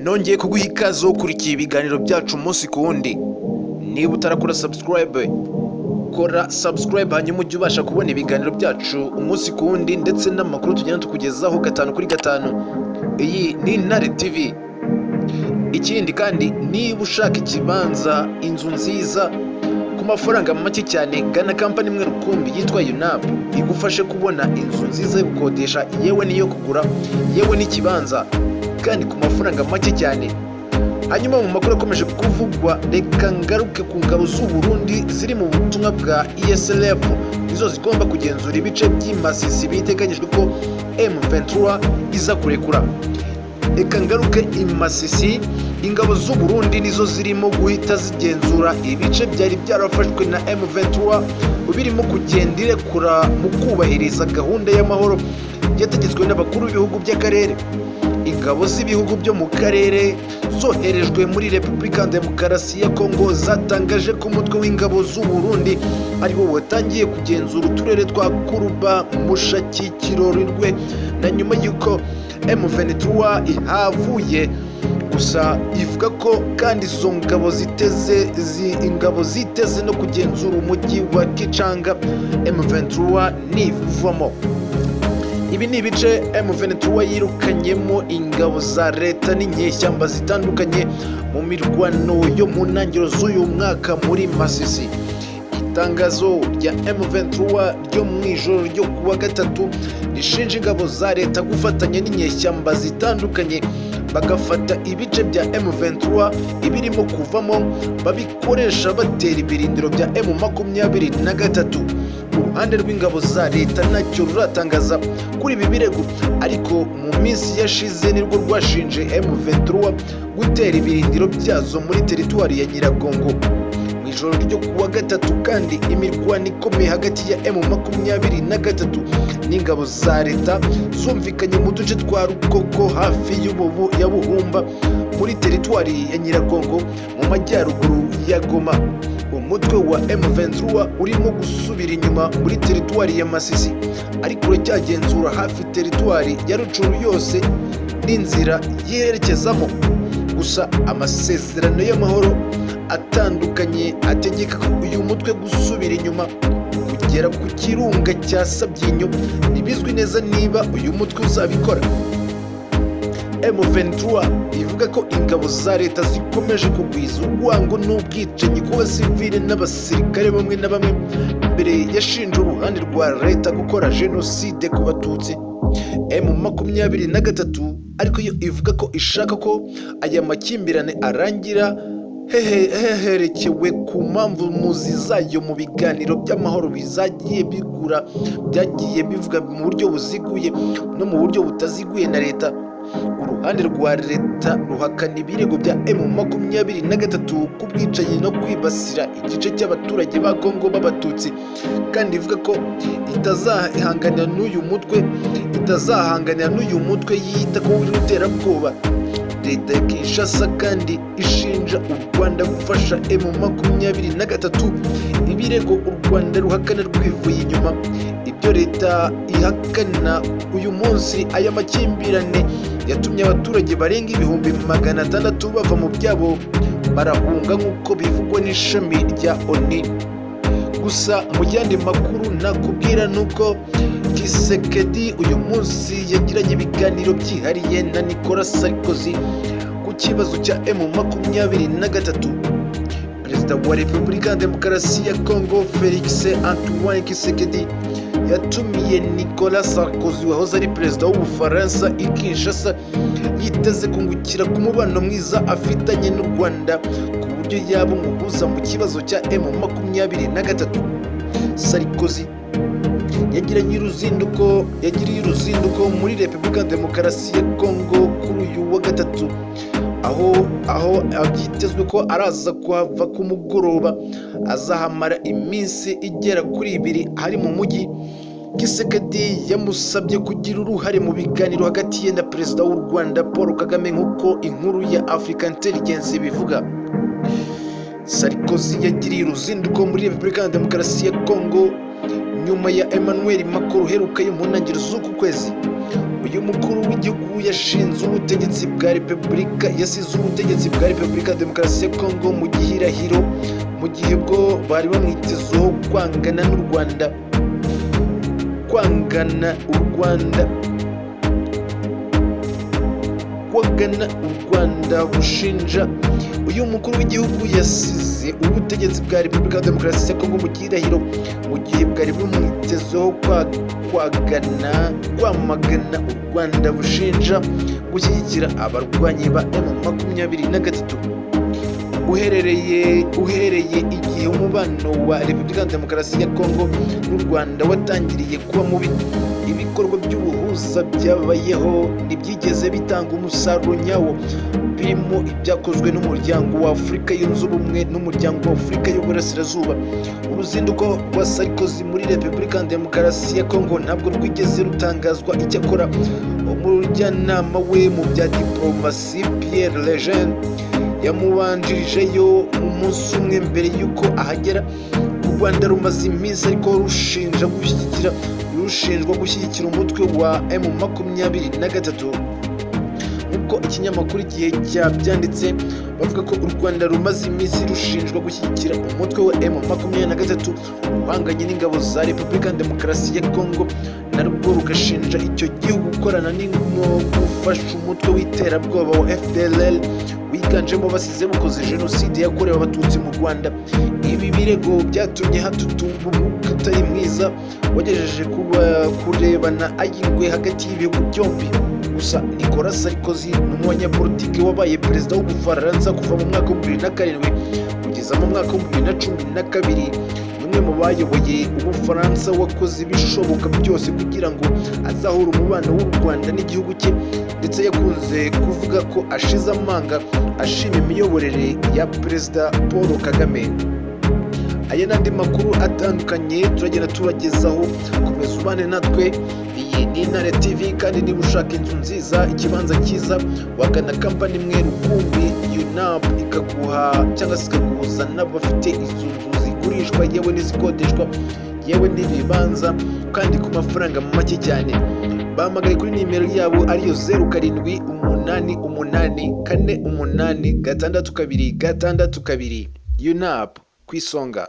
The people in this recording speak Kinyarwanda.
nongeye kuguha ikaze wo kurikiye ibiganiro byacu umunsi ku wundi. Niba utarakora subscribe, kora subscribe hanyuma ujye ubasha kubona ibiganiro byacu umunsi ku wundi ndetse n'amakuru tugenda tukugezaho gatanu kuri gatanu. Iyi ni Intare TV. Ikindi kandi niba ushaka ikibanza, inzu nziza ku mafaranga make cyane, gana kampani imwe rukumbi yitwa UNAP igufashe kubona inzu nziza yo gukodesha, yewe niyo kugura, yewe n'ikibanza kandi ku mafaranga make cyane. Hanyuma mu makuru akomeje kuvugwa, reka ngaruke ku ngabo z'u Burundi ziri mu butumwa bwa ESLF, nizo zigomba kugenzura ibice by'Imasisi biteganyijwe ko M23 iza kurekura. Reka ngaruke Imasisi, ingabo z'u Burundi nizo zirimo guhita zigenzura ibice byari byarafashwe na M23, birimo kugenda irekura mu kubahiriza gahunda y'amahoro yategetswe n'abakuru b'ibihugu by'akarere. Ingabo z'ibihugu byo mu karere zoherejwe muri Repubulika Demokarasi ya Kongo zatangaje ko umutwe w'ingabo z'u Burundi ariwo watangiye kugenzura uturere twa Kuruba, Mushaki, Kirorirwe na nyuma y'uko M23 ihavuye. Gusa ivuga ko kandi izo ngabo ziteze no kugenzura umujyi wa Kichanga M23 nivamo. Ibi ni ibice M23 yirukanyemo ingabo za leta n'inyeshyamba zitandukanye mu mirwano yo mu ntangiriro z'uyu mwaka muri Masisi. Itangazo rya M23 ryo mu ijoro ryo kuwa gatatu rishinja ingabo za leta gufatanya n'inyeshyamba zitandukanye bagafata ibice bya M23 ibirimo kuvamo, babikoresha batera ibirindiro bya M23. Uruhande rw'ingabo za leta ntacyo ruratangaza kuri ibi birego, ariko mu minsi yashize nirwo rwashinje M23 gutera ibirindiro byazo muri teritwari ya Nyiragongo. Mu ijoro ryo kuwa gatatu kandi imirwano ikomeye hagati ya M23 n'ingabo za leta zumvikanye mu duce twa Rukoko hafi ya Buhumba muri teritwari ya Nyiragongo mu majyaruguru ya Goma. Umutwe wa M23 urimo gusubira inyuma muri teritwari ya Masisi, ariko uracyagenzura hafi teritwari ya Rucuru yose n'inzira yerekezamo. Gusa amasezerano y'amahoro atandukanye ategeka uyu mutwe gusubira inyuma kugera ku kirunga cya Sabyinyo. Ntibizwi neza niba uyu mutwe uzabikora. M23 ivuga ko ingabo za leta zikomeje kugwiza urwango n'ubwicanyi ku basivile n'abasirikare bamwe na bamwe, mbere yashinja uruhande rwa leta gukora jenoside ku Batutsi. M23 ariko yo ivuga ko ishaka ko aya makimbirane arangira heherekewe ku mpamvu muzi zayo mu biganiro by'amahoro byagiye bivuga mu buryo buziguye no mu buryo butaziguye na leta. Uruhande rwa leta ruhakana ibirego bya M23 ku bwicanyi no kwibasira igice cy'abaturage ba Kongo b'Abatutsi, kandi ivuga ko itazahanganira n'uyu mutwe yita ko w'iterabwoba. Leta ya Kinshasa kandi ishinja u Rwanda gufasha M23, ibirego u Rwanda ruhakana rwivuye inyuma. Ibyo leta ihakana uyu munsi, aya makimbirane yatumye abaturage barenga 600,000 bava mu byabo barahunga nk'uko bivugwa n'ishami rya ONU. Gusa mu yandi makuru nakubwira nuko Tshisekedi uyu munsi yagiranye ibiganiro byihariye na Nicolas Sarkozy ku kibazo cya M23. Perezida wa Repubulika Demokarasi ya Kongo Felix Antoine Tshisekedi yatumiye Nicolas Sarkozy wahoze ari perezida w'Ubufaransa i Kinshasa, yiteze kungukira ku mubano mwiza afitanye n'u Rwanda ku buryo yaba umuhuza mu kibazo cya M23. Sarkozy yagiriye uruzinduko muri Repubulika Demokarasi ya Kongo kuri uyu wa gatatu, aho byitezwe ko araza kuhava ku mugoroba, azahamara iminsi igera kuri 2 hari mu mujyi. Tshisekedi yamusabye kugira uruhare mu biganiro hagati ye na perezida w'u Rwanda Paul Kagame nk'uko inkuru ya African Intelligence bivuga. Sarkozy yagiriye uruzinduko muri Repubulika Demokarasi ya Kongo nyuma ya Emmanuel Macron uheruka mu ntangiriro z'uku kwezi. uyu mukuru w'igihugu yasize ubutegetsi bwa Repubulika ya Demokarasi ya Kongo mu gihirahiro, mu gihe bwo bari bamwitezeho kwangana u Rwanda bushinja. Uyu mukuru w'igihugu yasize ubutegetsi bwa Repubulika ya Demokarasi ya Kongo mu gihirahiro, mu gihe bwari bumwitezeho kwamagana u Rwanda bushinja gushyigikira abarwanyi ba M23. Uhereye igihe umubano wa Repubulika ya Demokarasi ya Kongo n'u Rwanda watangiriye kuba mubi, ibikorwa by'ubuhuza byabayeho ntibyigeze bitanga umusaruro nyawo, birimo ibyakozwe n'umuryango wa Afurika yunze ubumwe n'umuryango wa Afurika y'Uburasirazuba. Uruzinduko rwa Sarkozy muri Repubulika ya Demokarasi ya Kongo ntabwo rwigeze rutangazwa. Icyakora umujyanama we mu bya diplomasi Pierre Legend yamubanjirijeyo umunsi umwe mbere y'uko ahagera. U Rwanda rumaze iminsi ariko rushinjwa gushyigikira umutwe wa M23. Nk'uko ikinyamakuru Igihe cyabyanditse, bavuga ko u Rwanda rumaze iminsi rushinjwa gushyigikira umutwe wa M23 uhanganye n'ingabo za Repubulika ya Demokarasi ya Kongo, narwo rugashinja icyo gihugu gukorana no gufasha umutwe w'iterabwoba wa FDLR wiganjemo basize bakoze jenoside yakorewe abatutsi mu Rwanda. Ibi birego byatumye hatutumba umwuka utari mwiza wagejeje kurebana ayingwe hagati y'ibihugu byombi. Gusa Nicolas Sarkozy ni umunyapolitiki wabaye perezida w'Ubufaransa kuva mu mwaka wa 2007 kugeza mu mwaka wa 2012. Umwe mu bayoboye Ubufaransa wakoze ibishoboka byose kugira ngo azahura umubano w'u Rwanda n'igihugu cye, ndetse yakunze kuvuga ko ashize amanga ashima imiyoborere ya Perezida Paul Kagame. Aya n'andi makuru atandukanye turagenda tubagezaho, komeza ubane natwe. Iyi ni Intare TV, kandi niba ushaka inzu nziza, ikibanza cyiza, wagana kampani imwe rukumbi UNAP ikaguha cyangwa se ikaguhuza n'abafite izo nzu zigurishwa yewe n'izikodeshwa yewe n'ibibanza, kandi ku mafaranga make cyane. Bahamagaye kuri nimero yabo ariyo 0788488622 UNAP ku isonga.